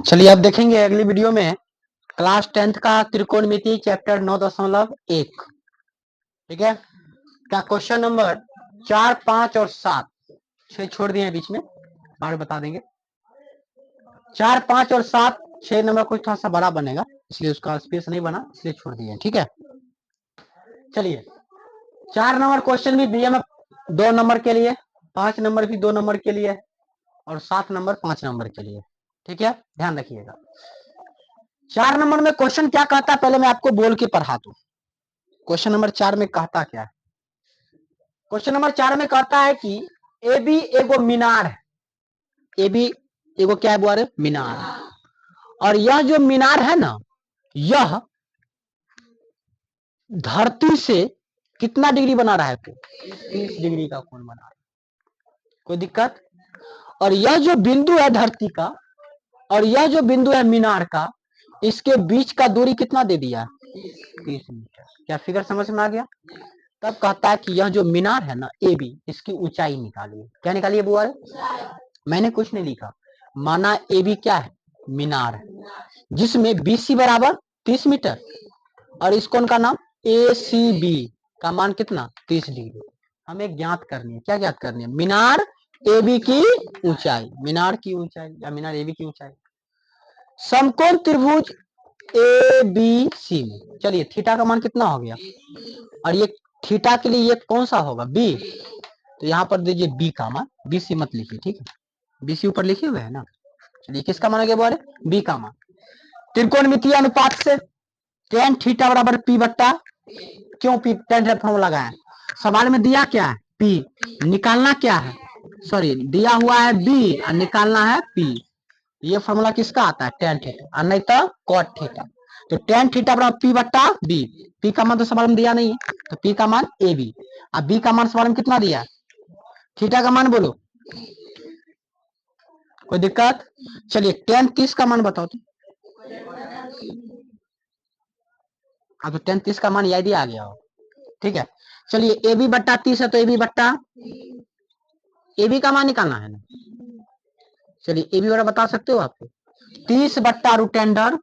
चलिए अब देखेंगे अगली वीडियो में क्लास 10th का त्रिकोणमिति चैप्टर 9.1। ठीक है, क्या क्वेश्चन नंबर 4, 5 और 7 6 छोड़ दिए हैं बीच में, बाद में बता देंगे। 4, 5 और 7 6 नंबर कुछ थोड़ा सा बड़ा बनेगा, इसलिए उसका स्पेस नहीं बना, इसलिए छोड़ दिए। ठीक है, चलिए 4 नंबर क्वेश्चन भी दिया मैं 2 नंबर के लिए, 5 नंबर भी 2 नंबर के लिए और 7 नंबर 5 नंबर के लिए। ठीक है, ध्यान रखिएगा। 4 नंबर में क्वेश्चन क्या कहता है, पहले मैं आपको बोल के पढ़ा दूं। क्वेश्चन नंबर 4 में कहता क्या है? क्वेश्चन नंबर 4 में कहता है कि ए बी एगो मीनार है। ए बी एगो क्या है बुआरे? मीनार। और यह जो मीनार है ना, यह धरती से कितना डिग्री बना रहा है? 30 डिग्री का कोण बना रहा है। कोई दिक्कत? और यह जो बिंदु है धरती का और यह जो बिंदु है मीनार का, इसके बीच का दूरी कितना दे दिया? 30 मीटर। क्या फिगर समझ में आ गया? तब कहता है कि यह जो मीनार है ना ए बी, इसकी ऊंचाई निकालिए। क्या निकालिए बुआ? मैंने कुछ नहीं लिखा, माना ए बी क्या है? मीनार है, जिसमें बीसी बराबर 30 मीटर और इस कोण का नाम ए सी बी का मान कितना? 30 डिग्री। हमें ज्ञात करनी है। क्या ज्ञात करनी है? मीनार ए बी की ऊंचाई, मीनार की ऊंचाई या मीनार ए बी की ऊंचाई। समकोण त्रिभुज ए बी सी में, चलिए थीटा का मान कितना हो गया? और ये थीटा के लिए ये कौन सा होगा? बी। तो यहाँ पर दीजिए बी का मान, बी सी मत लिखिए, ठीक है, बी सी ऊपर लिखे हुए है ना। चलिए किसका मान हो गया बोले? बी का मान। त्रिकोणमितीय अनुपात से tan थीटा बराबर पी बट्टा, क्यों पी? tan फॉर्मूला लगाए, सवाल में दिया क्या है? पी। निकालना क्या है? सॉरी, दिया हुआ है बी और निकालना है पी। ये फॉर्मूला किसका आता है? tan थीटा, और नहीं तो cot थीटा। तो tan थीटा बराबर पी बट्टा बी। पी का मान तो सवाल में दिया नहीं है, तो पी का मान ए बी। अब बी का मान सवाल में कितना दिया? थीटा का मान बोलो। कोई दिक्कत? चलिए tan 30 का मान बताओ तो। अब तो tan 30 का मान यदि आ गया हो, ठीक है। चलिए ए बी बट्टा 30 है तो ए बी बट्टा ए बी का मान निकालना है ना। चलिए ए बी वाला बता सकते हो आपको? 30 बट्टा रूट अंडर,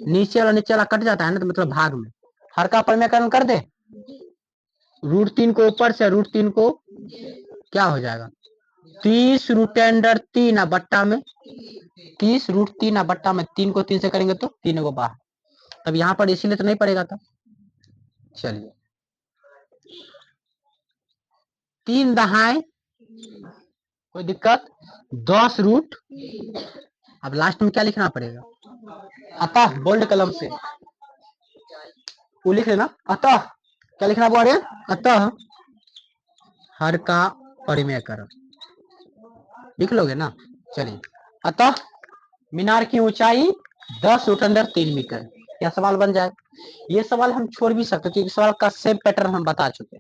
नीचे वाला कट जाता है ना, तो मतलब भाग में हर का परिमेयकरण कर दे। √3 को ऊपर से √3 को क्या हो जाएगा? 30 रूट अंडर 3 बट्टा में 30 √3 बट्टा में 3 को 3 से करेंगे तो 3 को बाहर, तब यहाँ पर इसीलिए तो नहीं पड़ेगा था। चलिए 3 दहाई, कोई दिक्कत? 10 रूट, अब लास्ट में क्या लिखना पड़ेगा? अतः बोल्ड कलम से वो लिख लेना, अतः क्या लिखना बोल रहे? अतः हर का परिमेयकरण लिख लोगे ना। चलिए अतः मीनार की ऊंचाई 10 रूट अंडर 3 मीटर। क्या सवाल बन जाए? ये सवाल हम छोड़ भी सकते क्योंकि सवाल का सेम पैटर्न हम बता चुके,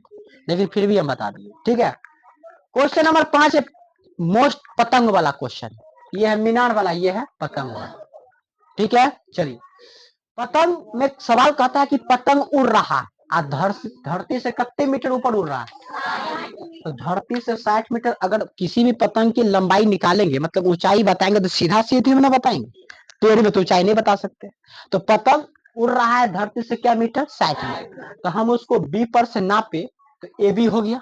लेकिन फिर भी हम बता देंगे। ठीक है, क्वेश्चन नंबर 5 है मोस्ट पतंग वाला क्वेश्चन। ये है मीनार वाला, ये है पतंग वाला। ठीक है, चलिए पतंग में सवाल कहता है कि पतंग उड़ रहा है, धरती से कितने मीटर ऊपर उड़ रहा है? तो धरती से 60 मीटर। अगर किसी भी पतंग की लंबाई निकालेंगे, मतलब ऊंचाई बताएंगे, तो सीधा सीधे में ना बताएंगे, टेढ़ी में तो ऊंचाई नहीं बता सकते। तो पतंग उड़ रहा है धरती से क्या मीटर? 60 मीटर। तो हम उसको बी पर से नापे तो ए बी हो गया।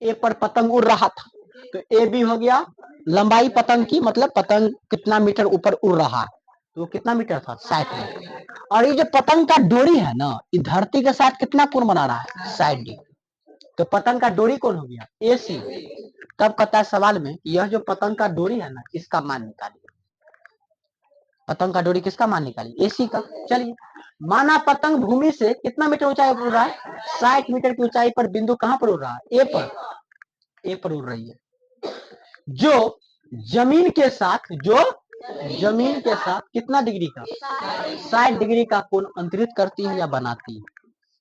ए पर पतंग उड़ रहा था तो ए बी हो गया लंबाई पतंग की, मतलब पतंग कितना मीटर ऊपर उड़ रहा है, तो वो कितना मीटर था? 60 मीटर। और ये जो पतंग का डोरी है ना, ये धरती के साथ कितना कोण बना रहा है? 60 डिग्री। तो पतंग का डोरी कौन हो गया? ए सी। तब कहता है सवाल में, यह जो पतंग का डोरी है ना, इसका मान निकालिए। पतंग का डोरी किसका मान निकालिए? एसी का। चलिए माना पतंग भूमि से कितना मीटर ऊंचाई पर उड़ रहा है? 60 मीटर की ऊंचाई पर बिंदु कहां पर उड़ रहा है? ए पर। ए पर उड़ रही है, जो जमीन के साथ कितना डिग्री का? 60 डिग्री का कोण अंतरित करती है या बनाती है।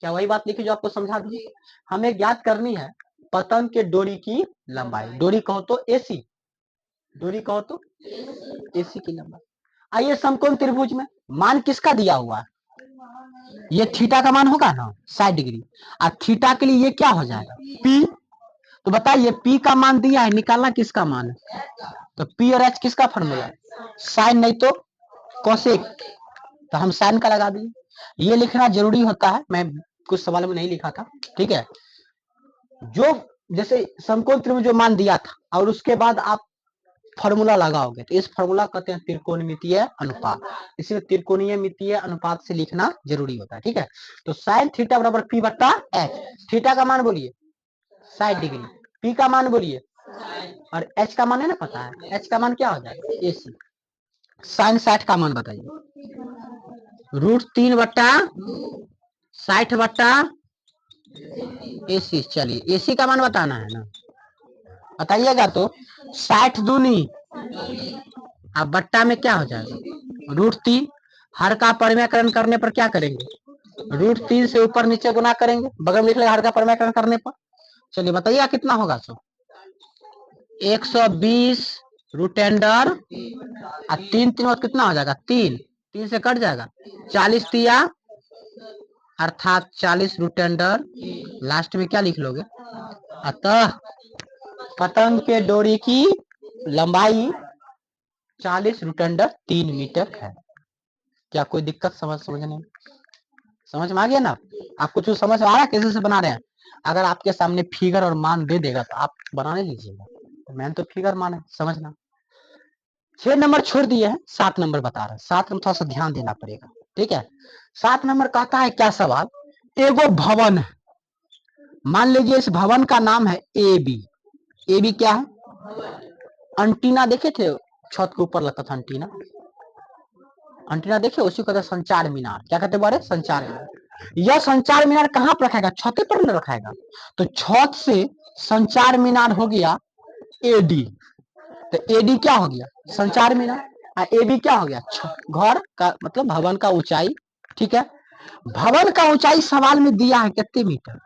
क्या वही बात लिखी जो आपको समझा दी? हमें ज्ञात करनी है पतंग के डोरी की लंबाई। डोरी कहो तो एसी, डोरी कहो तो एसी की लंबाई। आइए समकोण त्रिभुज में मान किसका दिया हुआ है? ये थीटा का मान होगा ना 60 डिग्री, और थीटा के लिए ये क्या हो जाएगा? पी। तो बताइए पी का मान दिया है, निकालना किसका मान है? तो पी और एच किसका फॉर्मूला? साइन नहीं तो कोसेक, तो हम साइन का लगा दिए। ये लिखना जरूरी होता है, मैं कुछ सवाल में नहीं लिखा था, ठीक है। जो जैसे समकोण त्रिभुज जो मान दिया था और उसके बाद आप फॉर्मूला लगाओगे तो इस फॉर्मूला कहते हैं त्रिकोणमितीय अनुपात। इसमें त्रिकोणीय मितीय अनुपात से लिखना जरूरी होता है, ठीक है। तो साइन थीटा बराबर पी बट्टा एच। थीटा का मान बोलिए 60 डिग्री, पी का मान बोलिए, और एच का मान है ना पता है, एच का मान क्या हो जाएगा एसी। साइन 60 का मान बताइए। √3 बट्टा 60 बट्टा एसी। चलिए एसी का मान बताना है ना, बताइएगा। तो 60 दूनी, अब बट्टा में क्या हो जाएगा √3। हर का परिमेयकरण करने पर क्या करेंगे, √3 से ऊपर नीचे गुना करेंगे, बगल में लिख लेगा हर का परिमेयकरण करने पर। चलिए बताइए कितना होगा। 120 रूट अंडर 3 3 कितना हो जाएगा 3 3 से कट जाएगा 40 तिया अर्थात 40 रूट अंडर, लास्ट में क्या लिख लोगे। अतः पतंग के डोरी की लंबाई 40 रूट अंडर 3 मीटर है। क्या कोई दिक्कत समझने में? समझ में आ गया ना? आपको जो समझ आ रहा है कैसे से बना रहे हैं। अगर आपके सामने फिगर और मान दे देगा तो आप बनाने लीजिएगा, तो मैंने तो फिगर मान है, समझना। 6 नंबर छोड़ दिए हैं, 7 नंबर बता रहे हैं। 7 नंबर थोड़ा सा ध्यान देना पड़ेगा, ठीक है। 7 नंबर कहता है क्या सवाल, एगो भवन है, मान लीजिए इस भवन का नाम है ए बी। ए बी क्या है, अंटीना देखे थे छत के ऊपर लगता था अंटीना, अंटीना देखे, उसी को कहते संचार मीनार। क्या कहते बारे, संचार मीनार। यह संचार मीनार कहाँ पर रखेगा, छत पर न रखेगा, तो छत से संचार मीनार हो गया एडी। तो एडी क्या हो गया, संचार मीनार। एबी क्या हो गया, घर का मतलब भवन का ऊंचाई, ठीक है। भवन का ऊंचाई सवाल में दिया है कितने मीटर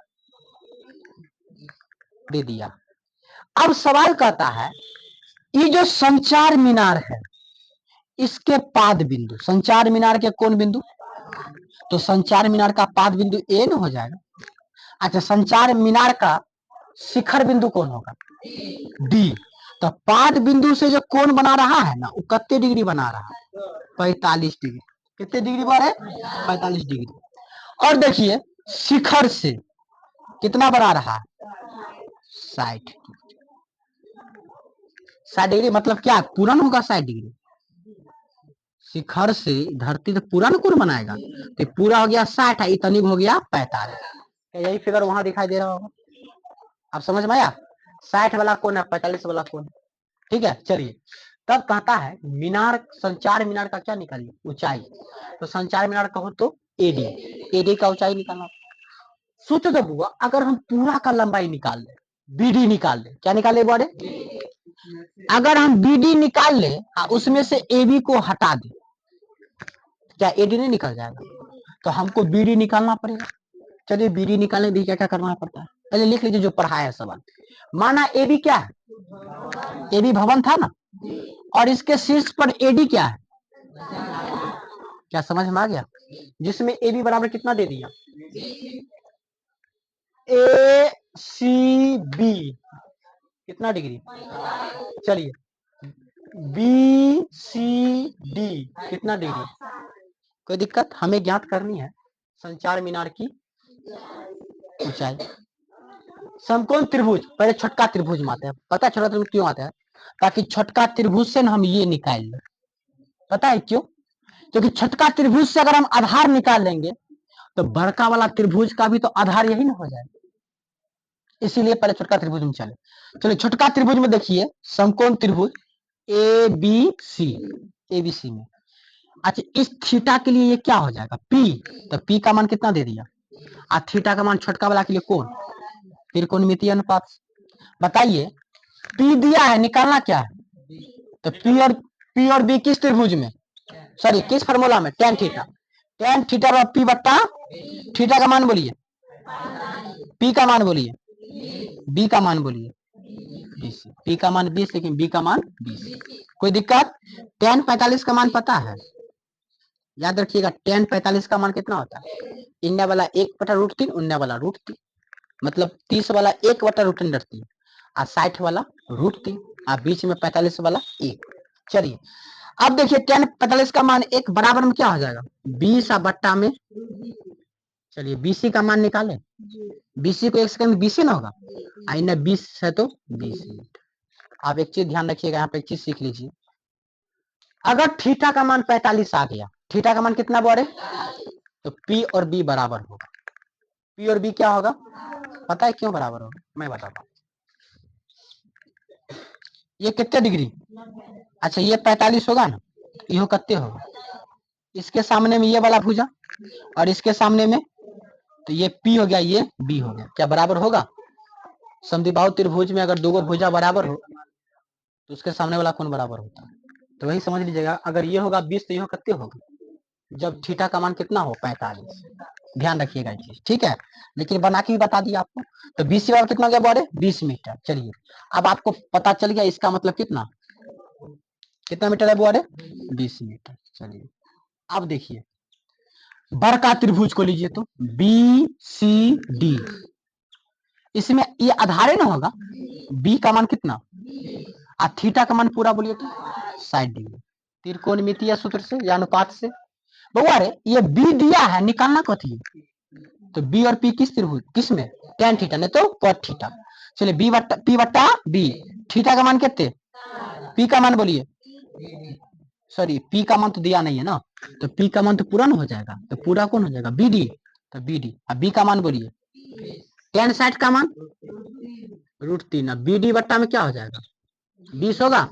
दे दिया। अब सवाल कहता है ये जो संचार मीनार है इसके पाद बिंदु, संचार मीनार के कौन बिंदु, तो संचार मीनार का पाद बिंदु ए न हो जाएगा। अच्छा संचार मीनार का शिखर बिंदु कौन होगा, डी। तो पाद बिंदु से जो कोण बना रहा है ना वो कितने डिग्री बना रहा है, 45 डिग्री। कितने डिग्री बना है, 45 डिग्री। और देखिए शिखर से कितना बना रहा है, 60 डिग्री। मतलब क्या पूर्ण होगा 60 डिग्री। शिखर से धरती तो पूरा कोण बनाएगा, तो पूरा हो गया 60, इतनी हो गया 45। यही फिगर वहां दिखाई दे रहा होगा, आप समझ में आया। 60 वाला कोण है, 45 वाला कोण है, ठीक है। चलिए तब कहता है मीनार, संचार मीनार का क्या निकालिए, ऊंचाई। तो संचार मीनार कहो तो एडी, एडी का ऊंचाई निकालना। सोचो तो बुआ अगर हम पूरा का लंबाई निकाल ले, बीडी निकाल ले, क्या निकाले बारे, अगर हम बीडी निकाल ले उसमें से एबी को हटा दे, क्या एडी नहीं निकल जाएगा, तो हमको बीडी निकालना पड़ेगा। चलिए बीडी निकालने भी क्या क्या करना पड़ता है, पहले लिख लीजिए जो पढ़ाया है सवाल। माना एबी क्या है, एबी भवन था ना, और इसके शीर्ष पर एडी क्या है, क्या समझ में आ गया, जिसमें एबी बराबर कितना दे दिया, ए सी बी कितना डिग्री, चलिए बी सी डी कितना डिग्री। कोई दिक्कत, हमें ज्ञात करनी है संचार मीनार की ऊंचाई। समकोण त्रिभुज पहले छोटका त्रिभुज में आता है, पता है छोटा त्रिभुज क्यों आता है, ताकि छोटका त्रिभुज से हम ये निकाल लें। पता है क्यों, क्योंकि छोटका त्रिभुज से अगर हम आधार निकाल लेंगे तो बड़का वाला त्रिभुज का भी तो आधार यही ना हो जाएगा, इसीलिए पहले छोटका त्रिभुज में चले। चलिए छोटका त्रिभुज में देखिए समकोण त्रिभुज A B C, A B C में। अच्छा इस थीटा के लिए ये क्या हो जाएगा पी, तो पी का मान कितना दे दिया, और थीटा का मान छोटका वाला के लिए कौन, त्रिकोणमितीय अनुपात। बताइए पी दिया है, निकालना क्या है, तो पी और बी किस त्रिभुज में, सॉरी किस फार्मूला में, tan theta. Tan theta P बट्टा थीटा का मान बोलिए, पी का मान बोलिए, बी का मान बोलिए 20, पी का मान 20 लेकिन बी का मान 20। कोई दिक्कत, टेन 45 का मान पता है, याद रखिएगा टेन 45 का मान कितना होता है, इन्ने वाला 1/√3, उन्ने वाला √3, मतलब 30 वाला 1/√3 और 60 वाला √3 और बीच में 45 वाला 1। चलिए अब देखिए tan 45 का मान एक बराबर में क्या हो जाएगा 20 बट्टा में, चलिए BC का मान निकाले, BC को 1 सेकंड में 20 ना होगा, आई ना 20 है तो 20 मिनट। आप एक चीज ध्यान रखिएगा, यहाँ पे एक चीज सीख लीजिए, अगर थीटा का मान 45 आ गया, थीटा का मान कितना बोरे, तो P और B बराबर होगा। P और B क्या होगा पता है क्यों बराबर होगा, मैं बताता हूँ। ये कितने डिग्री, अच्छा ये 45 होगा ना, ये कितने होगा, इसके सामने में ये वाला भुजा और इसके सामने में, तो ये P हो गया, ये B हो गया, क्या बराबर होगा। समद्विबाहु त्रिभुज में अगर दो भुजा बराबर हो तो उसके सामने वाला कोण बराबर होता है, तो वही समझ लीजिएगा, अगर ये होगा 20 तो ये कितने होगा, जब थीटा का मान कितना हो 45, ध्यान रखिएगा ये चीज, ठीक है। लेकिन बना के भी बता दिया आपको, तो 20 बराबर कितना गया बोरे 20 मीटर। चलिए अब आपको पता चल गया इसका मतलब कितना, कितना मीटर है बोरे 20 मीटर। चलिए अब देखिए बड़का त्रिभुज को लीजिए, तो BCD, इसमें ये आधारे ना होगा, B का मान कितना, और थीटा का मान पूरा बोलिए तो 60 डिग्री, त्रिकोणमितीय सूत्र से या अनुपात से। बउआ रे ये B दिया है, निकालना कथी है, तो B और P किस त्रिभुज, किस में tan थीटा नहीं तो cot थीटा। चलिए P बट्टा B, थीटा का मान कितने, P का मान बोलिए, सॉरी P का मान तो दिया नहीं है ना, तो P का मान तो पूरा ना हो जाएगा, तो पूरा कौन हो जाएगा BD, तो BD। अब B का मान बोलिए, tan 60 का मान √3, अब BD बट्टा में क्या हो जाएगा 20 होगा।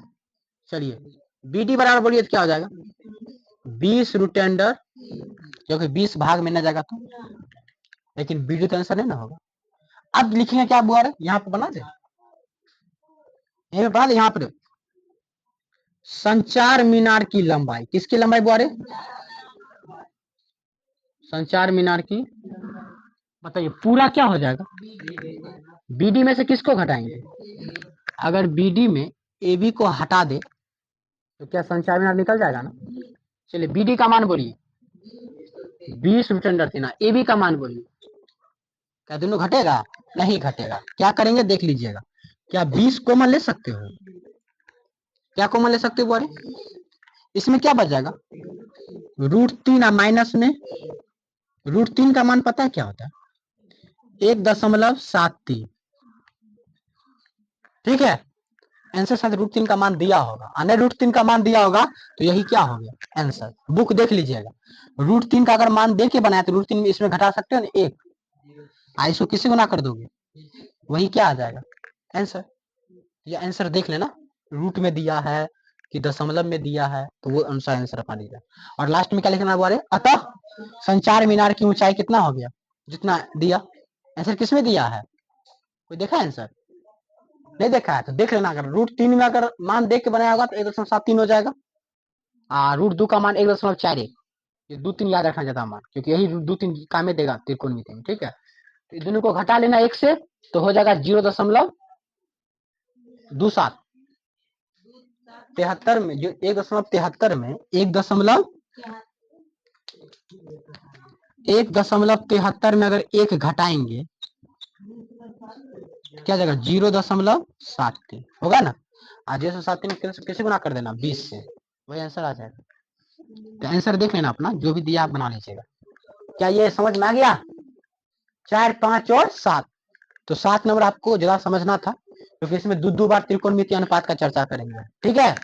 चलिए BD बराबर बोलिए तो क्या हो जाएगा 20 रूट अंडर, क्योंकि 20 भाग में ना जाएगा तो, लेकिन BD तो आंसर नहीं ना होगा। अब लिखेंगे क्या बुआ रे, यहाँ पे बना दे, यहाँ पे बना दे, यहाँ पर संचार मीनार की लंबाई, किसकी लंबाई बुआ रे, संचार मीनार की, बताइए पूरा क्या हो जाएगा, BD में से किसको घटाएंगे, अगर BD में AB को हटा दे तो क्या संचार मीनार निकल जाएगा ना। चलिए BD का मान बोलिए 20 रूट अंडर 3, AB का मान बोलिए, क्या दोनों घटेगा, नहीं घटेगा, क्या करेंगे देख लीजिएगा, क्या 20 कॉमन ले सकते हो, क्या कॉमन ले सकते हो बोले, इसमें क्या बच जाएगा √3, माइनस में √3 का मान पता है क्या होता है 1.73, ठीक है। आंसर शायद √3 का मान दिया होगा, अने √3 का मान दिया होगा तो यही क्या हो गया आंसर, बुक देख लीजिएगा, √3 का अगर मान दे के बनाया तो √3 इसमें घटा सकते हो ना, 1, इसको किसी गुना कर दोगे वही क्या आ जाएगा आंसर। ये आंसर देख लेना, रूट में दिया है कि दशमलव में दिया है, तो वो अनुसार आंसर अपना दीजिए। और लास्ट में क्या लिखना है बोले, अतः संचार मीनार की ऊंचाई कितना हो गया, जितना दिया, आंसर किसमें दिया है, कोई देखा आंसर, नहीं देखा है तो देख लेना, अगर √3 में अगर मान देख के बनाया होगा तो 1.73 हो जाएगा, √2 का मान 1.41, ये 2-3 याद रखना ज्यादा मान, क्योंकि यही 2-3 काम में देगा त्रिकोणमिति में, ठीक है। तो दोनों को घटा लेना 1 से, तो हो जाएगा 0.27 73 में, जो 1.73 में 1.73 में अगर 1 घटाएंगे क्या जाएगा 0.73 होगा ना, आज 0.73 कैसे गुना कर देना 20 से, वही आंसर आ जाएगा। तो आंसर देख लेना अपना, जो भी दिया आप बना लीजिएगा। क्या ये समझ में आ गया, 4, 5 और 7, तो 7 नंबर आपको ज्यादा समझना था, क्योंकि इसमें दो बार त्रिकोणमितीय अनुपात का चर्चा करेंगे, ठीक है।